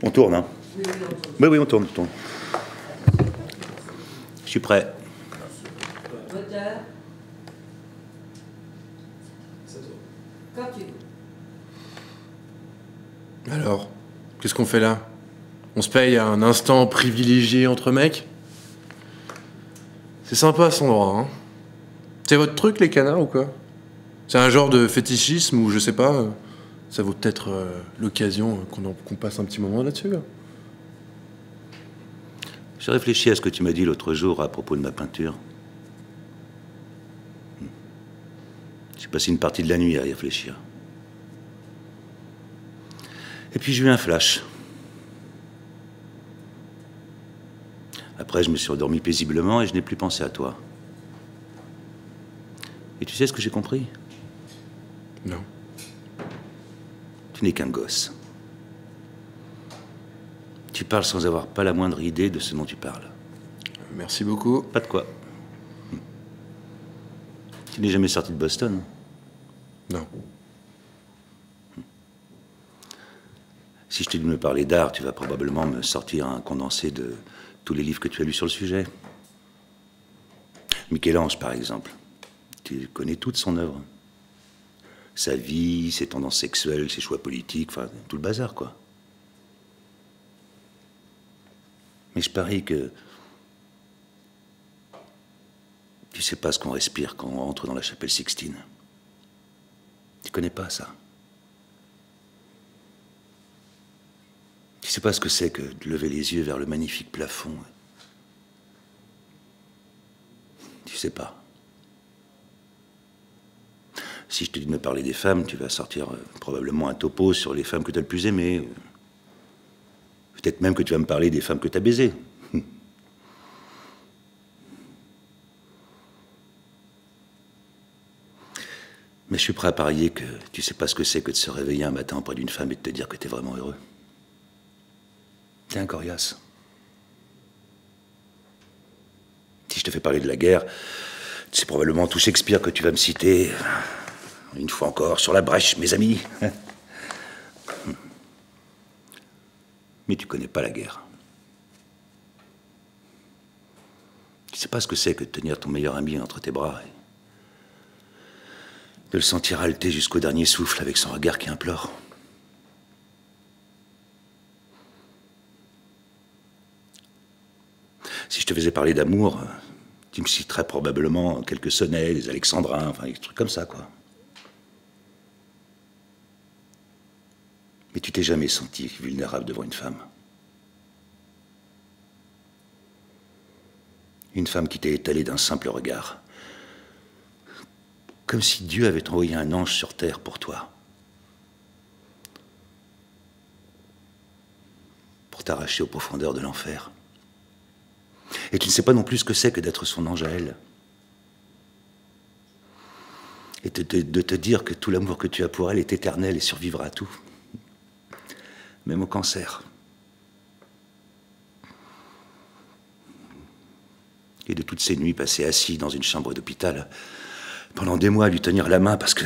On tourne, hein? Oui, oui, on tourne. Oui, oui, on tourne, on tourne. Je suis prêt. Moteur. Quand tu veux. Alors, qu'est-ce qu'on fait là? On se paye à un instant privilégié entre mecs? C'est sympa cet endroit, hein? C'est votre truc, les canards, ou quoi? C'est un genre de fétichisme ou je sais pas, ça vaut peut-être l'occasion qu'on passe un petit moment là-dessus, là. J'ai réfléchi à ce que tu m'as dit l'autre jour à propos de ma peinture. J'ai passé une partie de la nuit à y réfléchir. Et puis j'ai eu un flash. Après, je me suis endormi paisiblement et je n'ai plus pensé à toi. Et tu sais ce que j'ai compris? Non. Tu n'es qu'un gosse. Tu parles sans avoir pas la moindre idée de ce dont tu parles. Merci beaucoup. Pas de quoi. Tu n'es jamais sorti de Boston? Non. Si je te dis de me parler d'art, tu vas probablement me sortir un condensé de tous les livres que tu as lus sur le sujet. Michel-Ange, par exemple. Tu connais toute son œuvre. Sa vie, ses tendances sexuelles, ses choix politiques, enfin, tout le bazar, quoi. Mais je parie que tu sais pas ce qu'on respire quand on entre dans la chapelle Sixtine. Tu connais pas ça. Tu sais pas ce que c'est que de lever les yeux vers le magnifique plafond. Tu sais pas. Si je te dis de me parler des femmes, tu vas sortir probablement un topo sur les femmes que tu as le plus aimées. Peut-être même que tu vas me parler des femmes que tu as baisées. Mais je suis prêt à parier que tu sais pas ce que c'est que de se réveiller un matin auprès d'une femme et de te dire que tu es vraiment heureux. T'es un coriace. Si je te fais parler de la guerre, c'est probablement tout Shakespeare que tu vas me citer. Une fois encore, sur la brèche, mes amis. Mais tu connais pas la guerre. Tu sais pas ce que c'est que de tenir ton meilleur ami entre tes bras et de le sentir halter jusqu'au dernier souffle avec son regard qui implore. Si je te faisais parler d'amour, tu me citerais probablement quelques sonnets, des alexandrins, enfin des trucs comme ça, quoi. Mais tu t'es jamais senti vulnérable devant une femme. Une femme qui t'est étalée d'un simple regard. Comme si Dieu avait envoyé un ange sur terre pour toi. Pour t'arracher aux profondeurs de l'enfer. Et tu ne sais pas non plus ce que c'est que d'être son ange à elle. Et de te dire que tout l'amour que tu as pour elle est éternel et survivra à tout. Même au cancer. Et de toutes ces nuits passées assis dans une chambre d'hôpital, pendant des mois à lui tenir la main parce que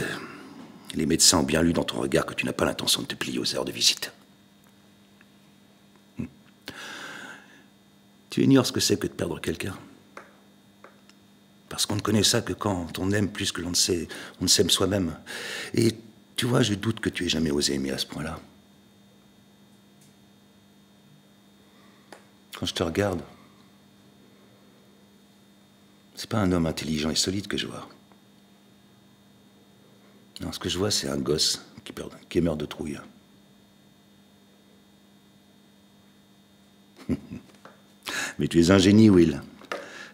les médecins ont bien lu dans ton regard que tu n'as pas l'intention de te plier aux heures de visite. Tu ignores ce que c'est que de perdre quelqu'un. Parce qu'on ne connaît ça que quand on aime plus que l'on ne sait, on ne s'aime soi-même. Et tu vois, je doute que tu aies jamais osé aimer à ce point-là. Quand je te regarde, c'est pas un homme intelligent et solide que je vois. Non, ce que je vois, c'est un gosse qui meurt de trouille. Mais tu es un génie, Will.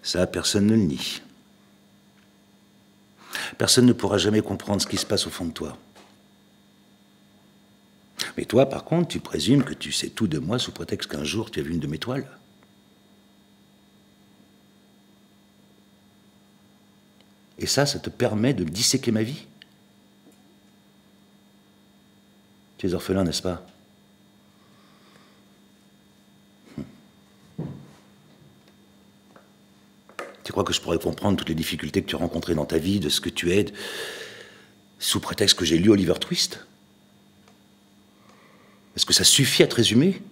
Ça, personne ne le nie. Personne ne pourra jamais comprendre ce qui se passe au fond de toi. Mais toi, par contre, tu présumes que tu sais tout de moi sous prétexte qu'un jour tu as vu une de mes toiles. Et ça te permet de disséquer ma vie? Tu es orphelin, n'est-ce pas? Tu crois que je pourrais comprendre toutes les difficultés que tu as rencontrées dans ta vie, de ce que tu es, sous prétexte que j'ai lu Oliver Twist? Est-ce que ça suffit à te résumer?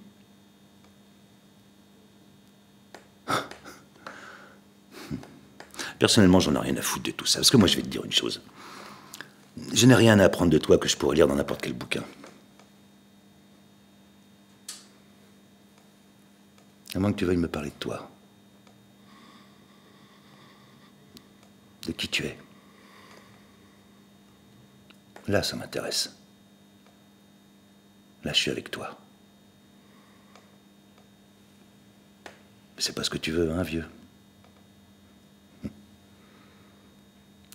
Personnellement, j'en ai rien à foutre de tout ça. Parce que moi, je vais te dire une chose. Je n'ai rien à apprendre de toi que je pourrais lire dans n'importe quel bouquin. À moins que tu veuilles me parler de toi. De qui tu es. Là, ça m'intéresse. Là, je suis avec toi. Mais c'est pas ce que tu veux, hein, vieux?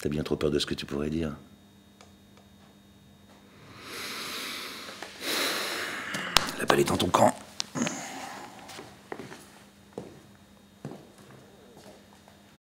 T'as bien trop peur de ce que tu pourrais dire. La balle est dans ton camp.